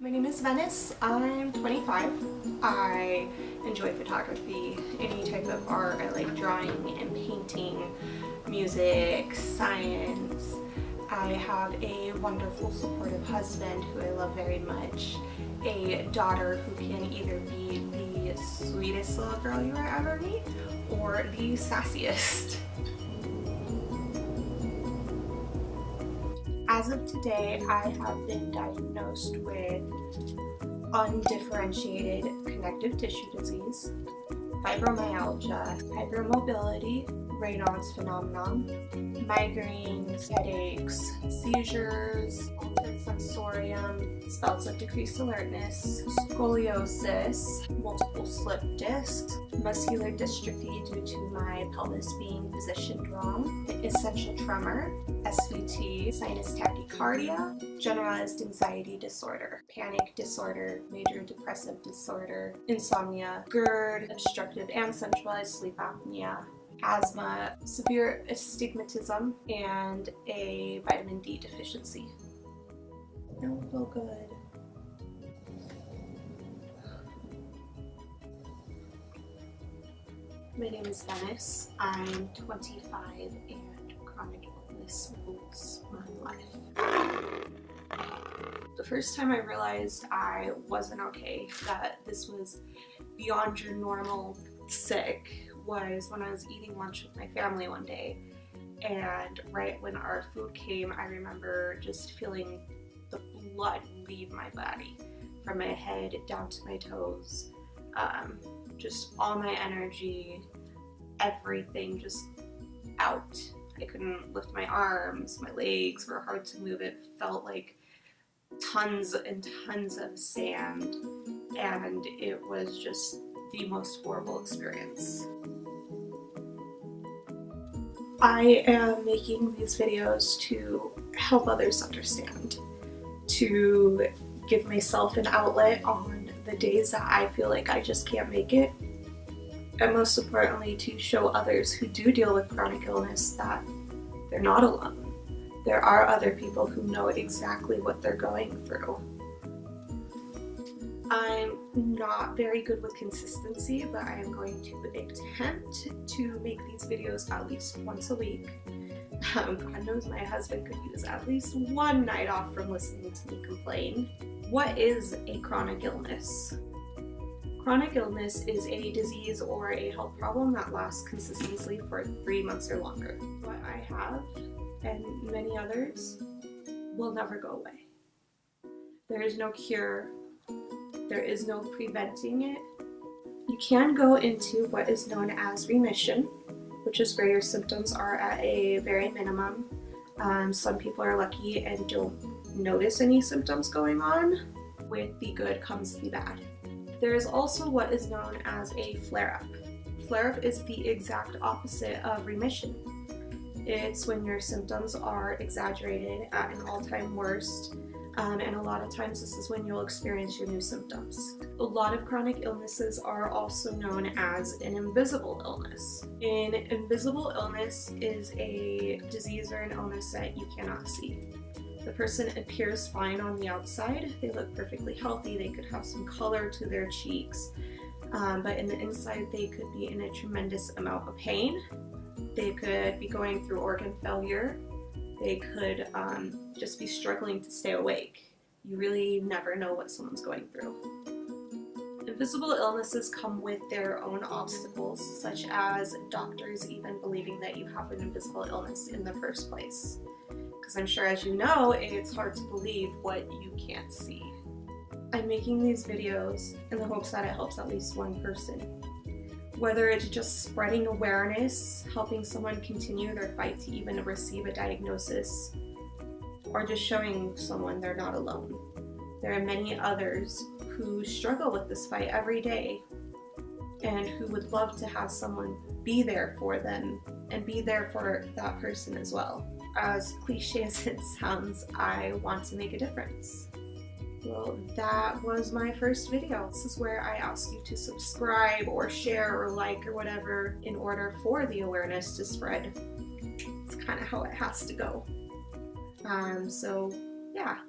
My name is Venice. I'm 25. I enjoy photography, any type of art. I like drawing and painting, music, science. I have a wonderful, supportive husband who I love very much, a daughter who can either be the sweetest little girl you will ever meet or the sassiest. As of today, I have been diagnosed with undifferentiated connective tissue disease, fibromyalgia, hypermobility, Raynaud's phenomenon, migraines, headaches, seizures, altered sensorium, spells of decreased alertness, scoliosis, multiple slip discs, muscular dystrophy due to my pelvis being positioned wrong, essential tremor, SVT, sinus tachycardia, generalized anxiety disorder, panic disorder, major depressive disorder, insomnia, GERD, obstructive and centralized sleep apnea, asthma, severe astigmatism, and a vitamin D deficiency. I don't feel good. My name is Venice. I'm 25 and chronic illness rules my life. The first time I realized I wasn't okay, that this was beyond your normal sick, was when I was eating lunch with my family one day, and right when our food came, I remember just feeling the blood leave my body from my head down to my toes. Just all my energy, everything just out. I couldn't lift my arms, my legs were hard to move. It felt like tons and tons of sand, and it was just the most horrible experience. I am making these videos to help others understand, to give myself an outlet on the days that I feel like I just can't make it, and most importantly to show others who do deal with chronic illness that they're not alone. There are other people who know exactly what they're going through. I'm not very good with consistency, but I am going to attempt to make these videos at least once a week. God knows my husband could use at least one night off from listening to me complain. What is a chronic illness? Chronic illness is a disease or a health problem that lasts consistently for 3 months or longer. What I have, and many others, will never go away. There is no cure. There is no preventing it. You can go into what is known as remission, which is where your symptoms are at a very minimum. Some people are lucky and don't notice any symptoms going on. With the good comes the bad. There is also what is known as a flare-up. Flare-up is the exact opposite of remission. It's when your symptoms are exaggerated at an all-time worst, and a lot of times this is when you'll experience your new symptoms. A lot of chronic illnesses are also known as an invisible illness. An invisible illness is a disease or an illness that you cannot see. The person appears fine on the outside, they look perfectly healthy, they could have some color to their cheeks, but in the inside they could be in a tremendous amount of pain. They could be going through organ failure. They could just be struggling to stay awake. You really never know what someone's going through. Invisible illnesses come with their own obstacles, such as doctors even believing that you have an invisible illness in the first place. Because I'm sure, as you know, it's hard to believe what you can't see. I'm making these videos in the hopes that it helps at least one person. Whether it's just spreading awareness, helping someone continue their fight to even receive a diagnosis, or just showing someone they're not alone. There are many others who struggle with this fight every day and who would love to have someone be there for them and be there for that person as well. As cliche as it sounds, I want to make a difference. Well, that was my first video. This is where I ask you to subscribe or share or like or whatever in order for the awareness to spread. It's kind of how it has to go. So yeah.